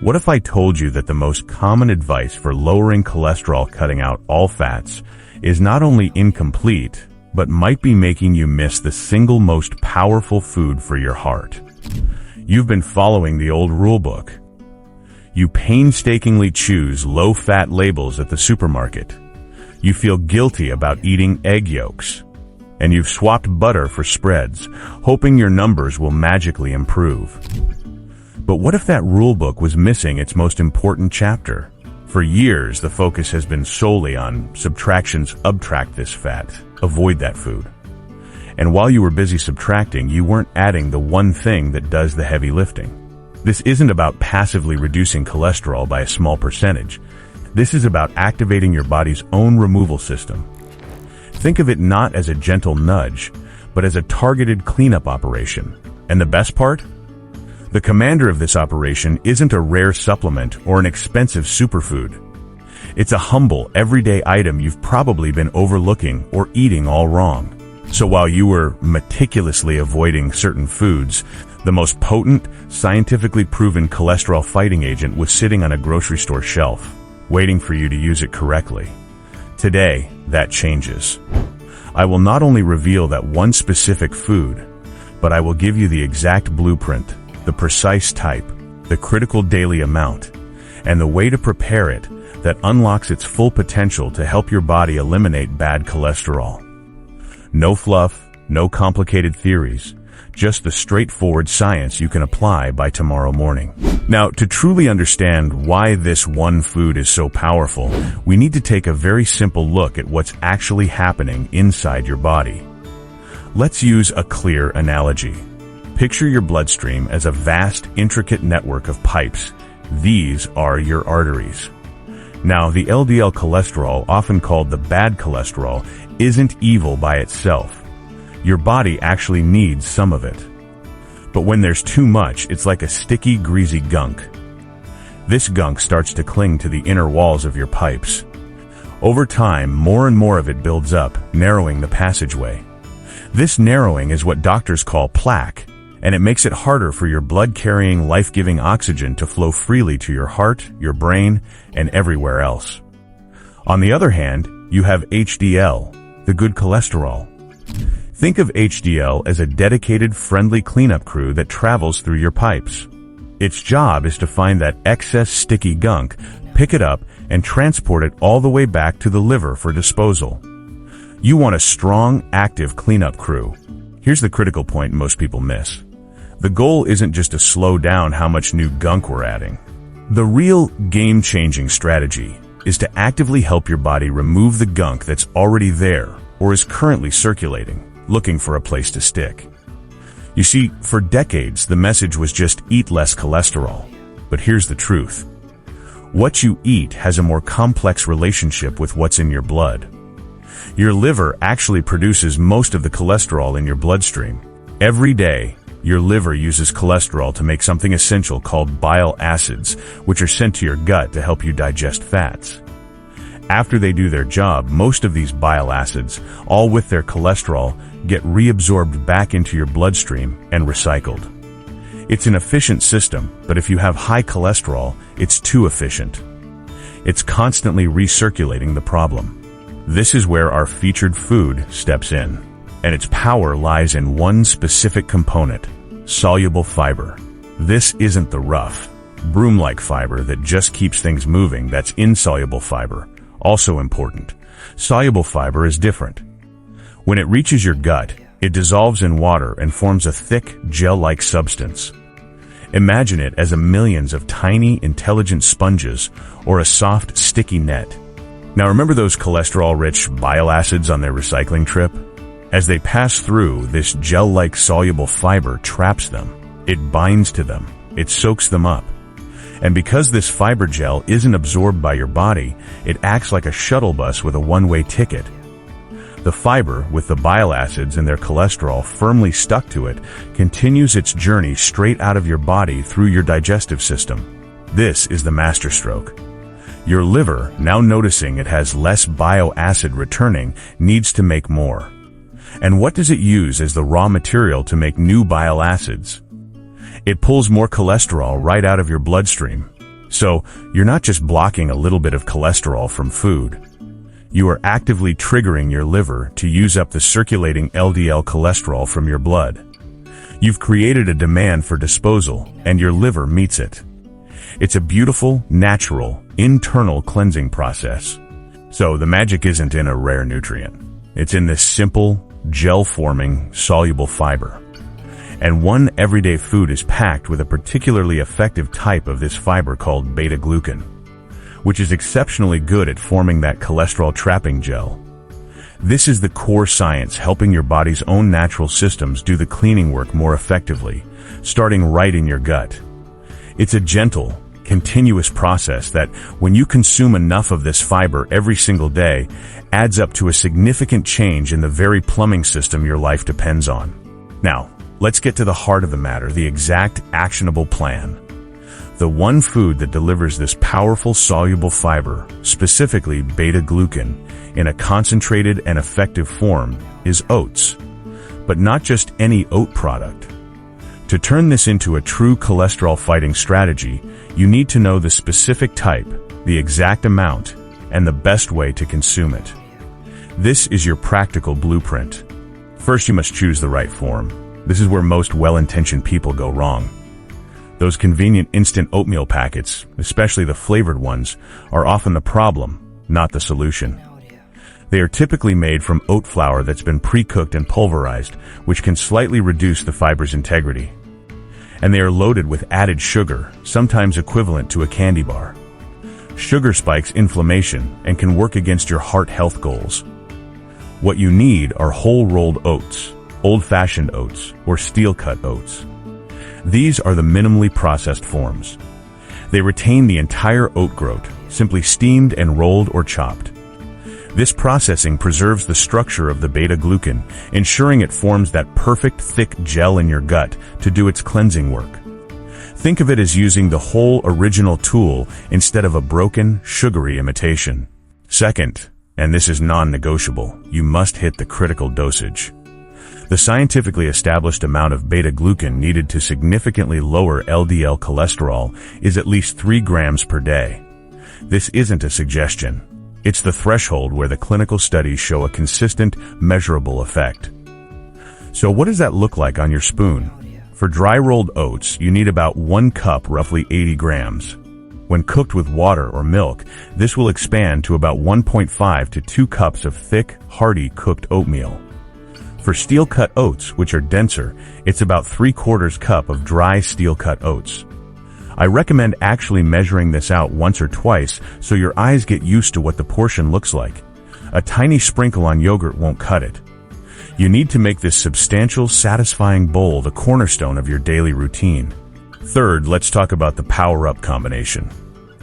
What if I told you that the most common advice for lowering cholesterol, cutting out all fats, is not only incomplete, but might be making you miss the single most powerful food for your heart? You've been following the old rulebook. You painstakingly choose low-fat labels at the supermarket. You feel guilty about eating egg yolks. And you've swapped butter for spreads, hoping your numbers will magically improve. But what if that rulebook was missing its most important chapter? For years, the focus has been solely on subtractions. Subtract this fat. Avoid that food. And while you were busy subtracting, you weren't adding the one thing that does the heavy lifting. This isn't about passively reducing cholesterol by a small percentage. This is about activating your body's own removal system. Think of it not as a gentle nudge, but as a targeted cleanup operation. And the best part? The commander of this operation isn't a rare supplement or an expensive superfood. It's a humble, everyday item you've probably been overlooking or eating all wrong. So while you were meticulously avoiding certain foods, the most potent, scientifically proven cholesterol fighting agent was sitting on a grocery store shelf, waiting for you to use it correctly. Today, that changes. I will not only reveal that one specific food, but I will give you the exact blueprint, the precise type, the critical daily amount, and the way to prepare it that unlocks its full potential to help your body eliminate bad cholesterol. No fluff, no complicated theories, just the straightforward science you can apply by tomorrow morning. Now, to truly understand why this one food is so powerful, we need to take a very simple look at what's actually happening inside your body. Let's use a clear analogy. Picture your bloodstream as a vast, intricate network of pipes. These are your arteries. Now, the LDL cholesterol, often called the bad cholesterol, isn't evil by itself. Your body actually needs some of it. But when there's too much, it's like a sticky, greasy gunk. This gunk starts to cling to the inner walls of your pipes. Over time, more and more of it builds up, narrowing the passageway. This narrowing is what doctors call plaque, and it makes it harder for your blood-carrying, life-giving oxygen to flow freely to your heart, your brain, and everywhere else. On the other hand, you have HDL, the good cholesterol. Think of HDL as a dedicated, friendly cleanup crew that travels through your pipes. Its job is to find that excess sticky gunk, pick it up, and transport it all the way back to the liver for disposal. You want a strong, active cleanup crew. Here's the critical point most people miss. The goal isn't just to slow down how much new gunk we're adding. The real game-changing strategy is to actively help your body remove the gunk that's already there or is currently circulating, looking for a place to stick. You see, for decades, the message was just eat less cholesterol. But here's the truth. What you eat has a more complex relationship with what's in your blood. Your liver actually produces most of the cholesterol in your bloodstream. Every day, your liver uses cholesterol to make something essential called bile acids, which are sent to your gut to help you digest fats. After they do their job, most of these bile acids, all with their cholesterol, get reabsorbed back into your bloodstream and recycled. It's an efficient system, but if you have high cholesterol, it's too efficient. It's constantly recirculating the problem. This is where our featured food steps in, and its power lies in one specific component: soluble fiber. This isn't the rough, broom-like fiber that just keeps things moving. That's insoluble fiber. Also important, soluble fiber is different. When it reaches your gut, it dissolves in water and forms a thick, gel-like substance. Imagine it as millions of tiny, intelligent sponges or a soft, sticky net. Now remember those cholesterol-rich bile acids on their recycling trip? As they pass through, this gel-like soluble fiber traps them. It binds to them. It soaks them up. And because this fiber gel isn't absorbed by your body, it acts like a shuttle bus with a one-way ticket. The fiber, with the bile acids and their cholesterol firmly stuck to it, continues its journey straight out of your body through your digestive system. This is the masterstroke. Your liver, now noticing it has less bile acid returning, needs to make more. And what does it use as the raw material to make new bile acids? It pulls more cholesterol right out of your bloodstream. So, you're not just blocking a little bit of cholesterol from food. You are actively triggering your liver to use up the circulating LDL cholesterol from your blood. You've created a demand for disposal, and your liver meets it. It's a beautiful, natural, internal cleansing process. So the magic isn't in a rare nutrient. It's in this simple, gel-forming, soluble fiber. And one everyday food is packed with a particularly effective type of this fiber called Beta-Glucan, which is exceptionally good at forming that cholesterol-trapping gel. This is the core science helping your body's own natural systems do the cleaning work more effectively, starting right in your gut. It's a gentle, continuous process that, when you consume enough of this fiber every single day, adds up to a significant change in the very plumbing system your life depends on. Now, let's get to the heart of the matter, the exact actionable plan. The one food that delivers this powerful soluble fiber, specifically beta-glucan, in a concentrated and effective form is oats. But not just any oat product. To turn this into a true cholesterol-fighting strategy, you need to know the specific type, the exact amount, and the best way to consume it. This is your practical blueprint. First, you must choose the right form. This is where most well-intentioned people go wrong. Those convenient instant oatmeal packets, especially the flavored ones, are often the problem, not the solution. They are typically made from oat flour that's been pre-cooked and pulverized, which can slightly reduce the fiber's integrity. And they are loaded with added sugar, sometimes equivalent to a candy bar. Sugar spikes inflammation and can work against your heart health goals. What you need are whole rolled oats, old-fashioned oats, or steel-cut oats. These are the minimally processed forms. They retain the entire oat groat, simply steamed and rolled or chopped. This processing preserves the structure of the beta-glucan, ensuring it forms that perfect thick gel in your gut to do its cleansing work. Think of it as using the whole original tool instead of a broken, sugary imitation. Second, and this is non-negotiable, you must hit the critical dosage. The scientifically established amount of beta-glucan needed to significantly lower LDL cholesterol is at least 3 grams per day. This isn't a suggestion. It's the threshold where the clinical studies show a consistent, measurable effect. So what does that look like on your spoon? For dry-rolled oats, you need about 1 cup, roughly 80 grams. When cooked with water or milk, this will expand to about 1.5 to 2 cups of thick, hearty cooked oatmeal. For steel-cut oats, which are denser, it's about 3/4 cup of dry steel-cut oats. I recommend actually measuring this out once or twice so your eyes get used to what the portion looks like. A tiny sprinkle on yogurt won't cut it. You need to make this substantial, satisfying bowl the cornerstone of your daily routine. Third, let's talk about the power-up combination.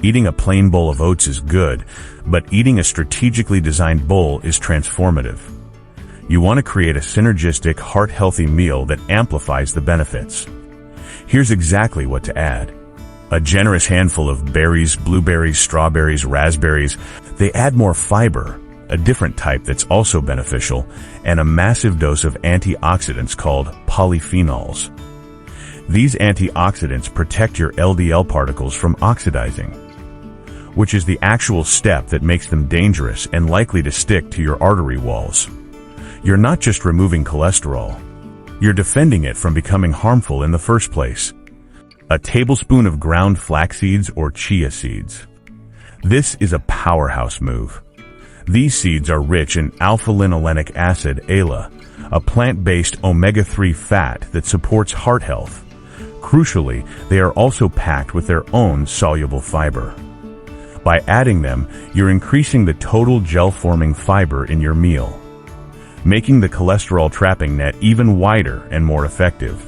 Eating a plain bowl of oats is good, but eating a strategically designed bowl is transformative. You want to create a synergistic, heart-healthy meal that amplifies the benefits. Here's exactly what to add. A generous handful of berries, blueberries, strawberries, raspberries. They add more fiber, a different type that's also beneficial, and a massive dose of antioxidants called polyphenols. These antioxidants protect your LDL particles from oxidizing, which is the actual step that makes them dangerous and likely to stick to your artery walls. You're not just removing cholesterol, you're defending it from becoming harmful in the first place. A tablespoon of ground flax seeds or chia seeds. This is a powerhouse move. These seeds are rich in alpha-linolenic acid, ALA, a plant-based omega-3 fat that supports heart health. Crucially, they are also packed with their own soluble fiber. By adding them, you're increasing the total gel-forming fiber in your meal, making the cholesterol-trapping net even wider and more effective.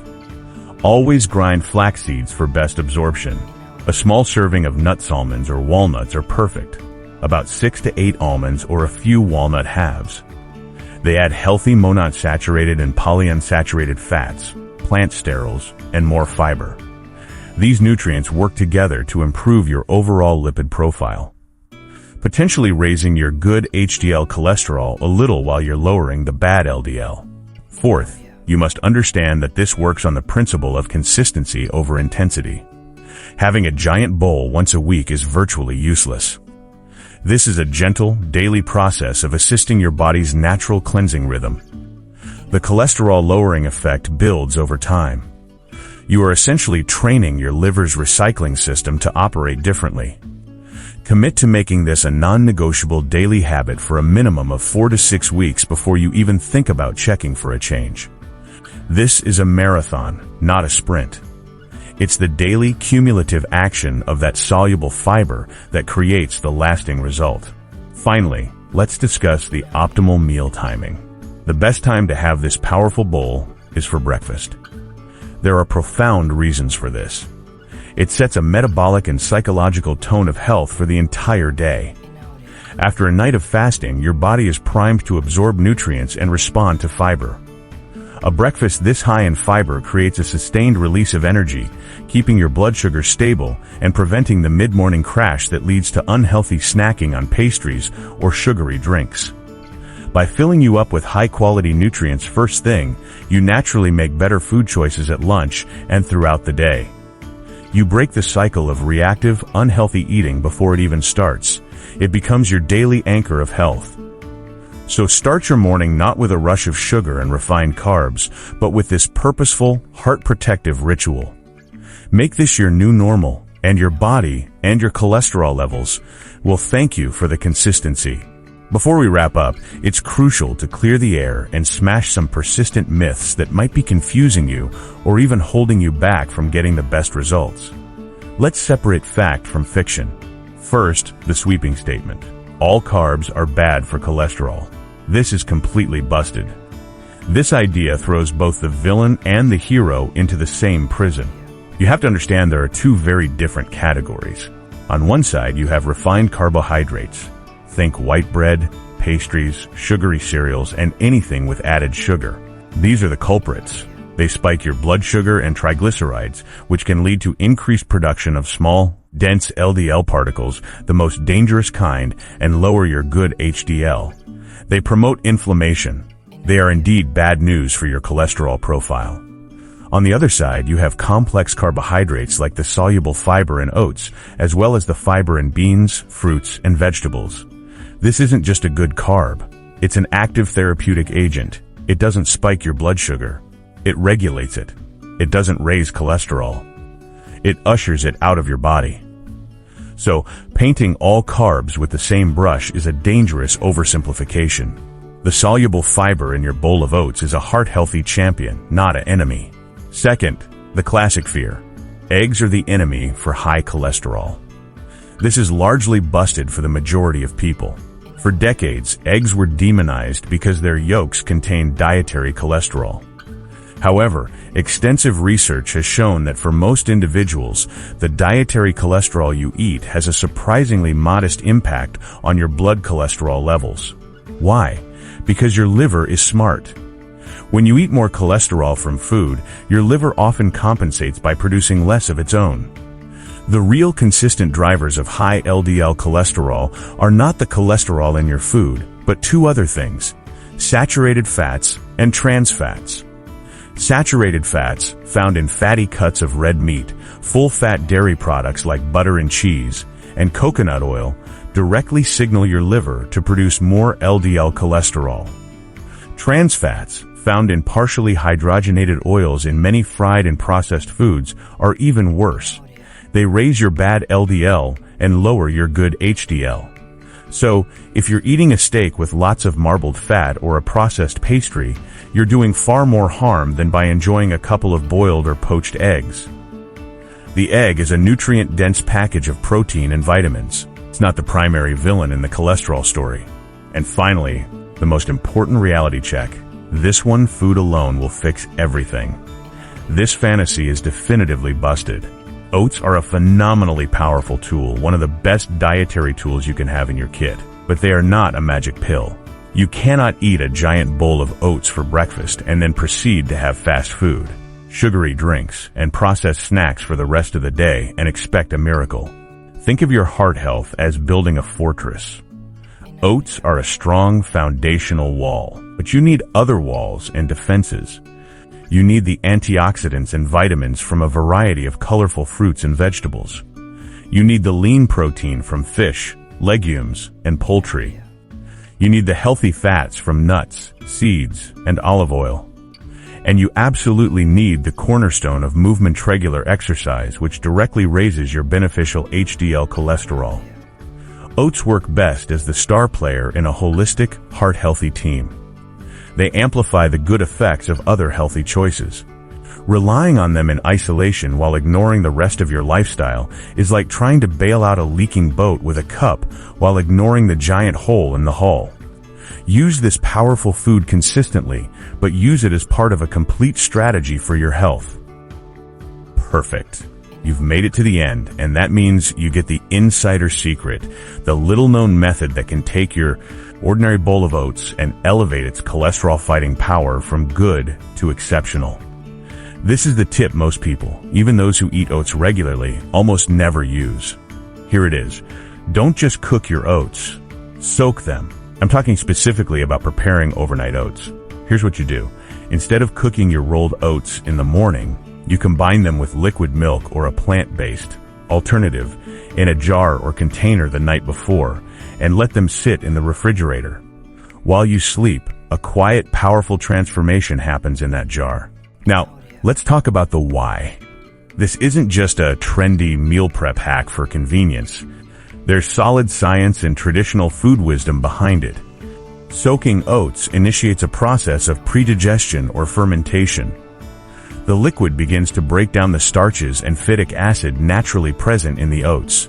Always grind flax seeds for best absorption. A small serving of nuts almonds or walnuts are perfect, about 6 to 8 almonds or a few walnut halves. They add healthy monounsaturated and polyunsaturated fats, plant sterols, and more fiber. These nutrients work together to improve your overall lipid profile, potentially raising your good HDL cholesterol a little while you're lowering the bad LDL. Fourth, you must understand that this works on the principle of consistency over intensity. Having a giant bowl once a week is virtually useless. This is a gentle, daily process of assisting your body's natural cleansing rhythm. The cholesterol-lowering effect builds over time. You are essentially training your liver's recycling system to operate differently. Commit to making this a non-negotiable daily habit for a minimum of 4 to 6 weeks before you even think about checking for a change. This is a marathon, not a sprint. It's the daily cumulative action of that soluble fiber that creates the lasting result. Finally, let's discuss the optimal meal timing. The best time to have this powerful bowl is for breakfast. There are profound reasons for this. It sets a metabolic and psychological tone of health for the entire day. After a night of fasting, your body is primed to absorb nutrients and respond to fiber. A breakfast this high in fiber creates a sustained release of energy, keeping your blood sugar stable and preventing the mid-morning crash that leads to unhealthy snacking on pastries or sugary drinks. By filling you up with high-quality nutrients first thing, you naturally make better food choices at lunch and throughout the day. You break the cycle of reactive, unhealthy eating before it even starts. It becomes your daily anchor of health. So start your morning not with a rush of sugar and refined carbs, but with this purposeful, heart-protective ritual. Make this your new normal, and your body and your cholesterol levels will thank you for the consistency. Before we wrap up, it's crucial to clear the air and smash some persistent myths that might be confusing you or even holding you back from getting the best results. Let's separate fact from fiction. First, the sweeping statement. All carbs are bad for cholesterol. This is completely busted. This idea throws both the villain and the hero into the same prison. You have to understand there are two very different categories. On one side, you have refined carbohydrates. Think white bread, pastries, sugary cereals, and anything with added sugar. These are the culprits. They spike your blood sugar and triglycerides, which can lead to increased production of small, dense LDL particles, the most dangerous kind, and lower your good HDL. They promote inflammation. They are indeed bad news for your cholesterol profile. On the other side, you have complex carbohydrates like the soluble fiber in oats, as well as the fiber in beans, fruits, and vegetables. This isn't just a good carb. It's an active therapeutic agent. It doesn't spike your blood sugar. It regulates it. It doesn't raise cholesterol. It ushers it out of your body. So, painting all carbs with the same brush is a dangerous oversimplification. The soluble fiber in your bowl of oats is a heart-healthy champion, not an enemy. Second, the classic fear. Eggs are the enemy for high cholesterol. This is largely busted for the majority of people. For decades, eggs were demonized because their yolks contained dietary cholesterol. However, extensive research has shown that for most individuals, the dietary cholesterol you eat has a surprisingly modest impact on your blood cholesterol levels. Why? Because your liver is smart. When you eat more cholesterol from food, your liver often compensates by producing less of its own. The real consistent drivers of high LDL cholesterol are not the cholesterol in your food, but two other things: saturated fats and trans fats. Saturated fats, found in fatty cuts of red meat, full-fat dairy products like butter and cheese, and coconut oil, directly signal your liver to produce more LDL cholesterol. Trans fats, found in partially hydrogenated oils in many fried and processed foods, are even worse. They raise your bad LDL and lower your good HDL. So, if you're eating a steak with lots of marbled fat or a processed pastry, you're doing far more harm than by enjoying a couple of boiled or poached eggs. The egg is a nutrient-dense package of protein and vitamins. It's not the primary villain in the cholesterol story. And finally, the most important reality check. This one food alone will fix everything. This fantasy is definitively busted. Oats are a phenomenally powerful tool, one of the best dietary tools you can have in your kit. But they are not a magic pill. You cannot eat a giant bowl of oats for breakfast and then proceed to have fast food, sugary drinks, and processed snacks for the rest of the day and expect a miracle. Think of your heart health as building a fortress. Oats are a strong foundational wall, but you need other walls and defenses. You need the antioxidants and vitamins from a variety of colorful fruits and vegetables. You need the lean protein from fish, legumes, and poultry. You need the healthy fats from nuts, seeds, and olive oil. And you absolutely need the cornerstone of movement, regular exercise, which directly raises your beneficial HDL cholesterol. Oats work best as the star player in a holistic, heart-healthy team. They amplify the good effects of other healthy choices. Relying on them in isolation while ignoring the rest of your lifestyle is like trying to bail out a leaking boat with a cup while ignoring the giant hole in the hull. Use this powerful food consistently, but use it as part of a complete strategy for your health. Perfect. You've made it to the end, and that means you get the insider secret, the little-known method that can take your ordinary bowl of oats and elevate its cholesterol-fighting power from good to exceptional. This is the tip most people, even those who eat oats regularly, almost never use. Here it is. Don't just cook your oats. Soak them. I'm talking specifically about preparing overnight oats. Here's what you do. Instead of cooking your rolled oats in the morning, you combine them with liquid milk or a plant-based alternative in a jar or container the night before and let them sit in the refrigerator. While you sleep, a quiet, powerful transformation happens in that jar. Now, let's talk about the why. This isn't just a trendy meal prep hack for convenience. There's solid science and traditional food wisdom behind it. Soaking oats initiates a process of predigestion or fermentation. The liquid begins to break down the starches and phytic acid naturally present in the oats.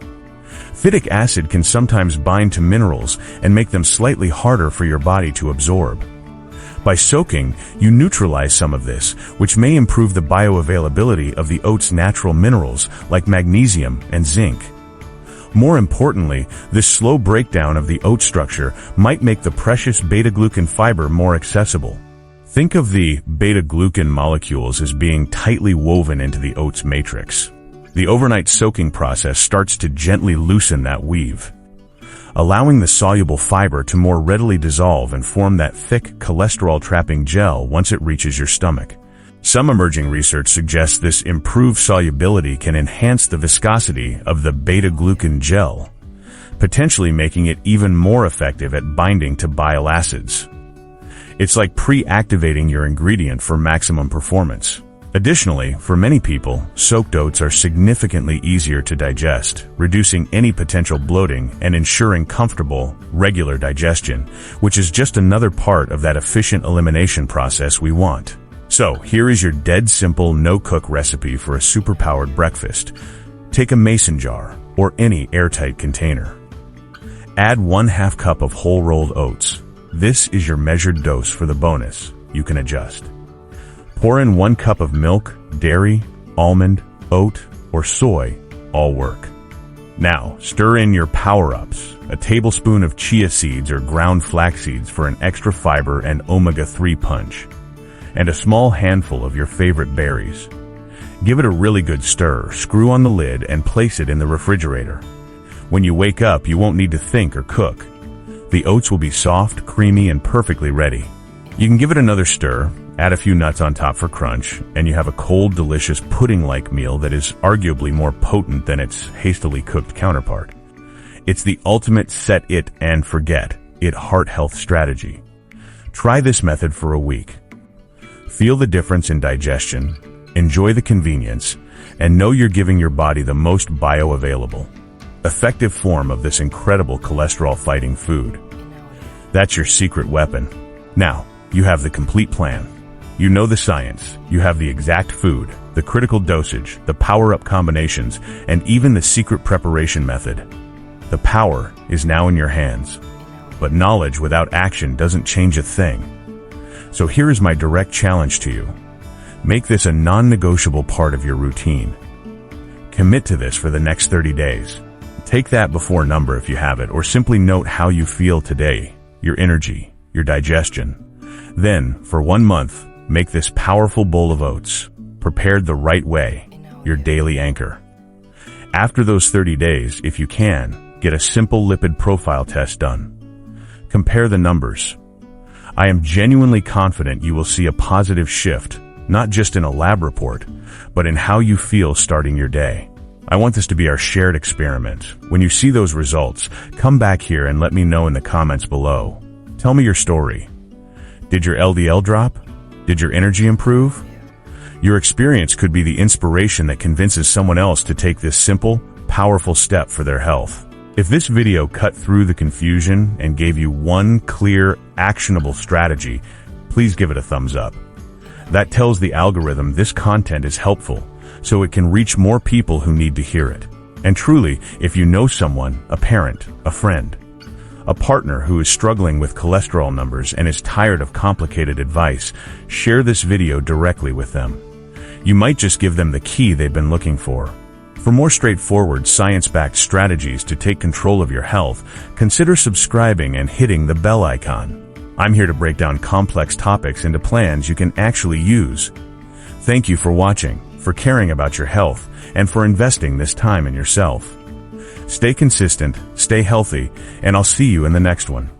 Phytic acid can sometimes bind to minerals and make them slightly harder for your body to absorb. By soaking, you neutralize some of this, which may improve the bioavailability of the oat's natural minerals like magnesium and zinc. More importantly, this slow breakdown of the oat structure might make the precious beta-glucan fiber more accessible. Think of the beta-glucan molecules as being tightly woven into the oat's matrix. The overnight soaking process starts to gently loosen that weave, allowing the soluble fiber to more readily dissolve and form that thick, cholesterol-trapping gel once it reaches your stomach. Some emerging research suggests this improved solubility can enhance the viscosity of the beta-glucan gel, potentially making it even more effective at binding to bile acids. It's like pre-activating your ingredient for maximum performance. Additionally, for many people, soaked oats are significantly easier to digest, reducing any potential bloating and ensuring comfortable, regular digestion, which is just another part of that efficient elimination process we want. So, here is your dead simple no-cook recipe for a superpowered breakfast. Take a mason jar, or any airtight container. Add 1/2 cup of whole rolled oats. This is your measured dose for the bonus. You can adjust. Pour in 1 cup of milk, dairy, almond, oat, or soy, all work. Now, stir in your power-ups, a tablespoon of chia seeds or ground flax seeds for an extra fiber and omega-3 punch, and a small handful of your favorite berries. Give it a really good stir, screw on the lid, and place it in the refrigerator. When you wake up, you won't need to think or cook. The oats will be soft, creamy, and perfectly ready. You can give it another stir, add a few nuts on top for crunch, and you have a cold, delicious pudding-like meal that is arguably more potent than its hastily cooked counterpart. It's the ultimate set it and forget it heart health strategy. Try this method for a week. Feel the difference in digestion, enjoy the convenience, and know you're giving your body the most bioavailable, effective form of this incredible cholesterol-fighting food. That's your secret weapon. Now, you have the complete plan. You know the science, you have the exact food, the critical dosage, the power-up combinations, and even the secret preparation method. The power is now in your hands. But knowledge without action doesn't change a thing. So here is my direct challenge to you. Make this a non-negotiable part of your routine. Commit to this for the next 30 days. Take that before number if you have it, or simply note how you feel today, your energy, your digestion. Then, for 1 month, make this powerful bowl of oats, prepared the right way, your daily anchor. After those 30 days, if you can, get a simple lipid profile test done. Compare the numbers. I am genuinely confident you will see a positive shift, not just in a lab report, but in how you feel starting your day. I want this to be our shared experiment. When you see those results, come back here and let me know in the comments below. Tell me your story. Did your LDL drop? Did your energy improve? Your experience could be the inspiration that convinces someone else to take this simple, powerful step for their health. If this video cut through the confusion and gave you one clear, actionable strategy, please give it a thumbs up. That tells the algorithm this content is helpful, so it can reach more people who need to hear it. And truly, if you know someone, a parent, a friend, a partner who is struggling with cholesterol numbers and is tired of complicated advice, share this video directly with them. You might just give them the key they've been looking for. For more straightforward, science-backed strategies to take control of your health, consider subscribing and hitting the bell icon. I'm here to break down complex topics into plans you can actually use. Thank you for watching, for caring about your health, and for investing this time in yourself. Stay consistent, stay healthy, and I'll see you in the next one.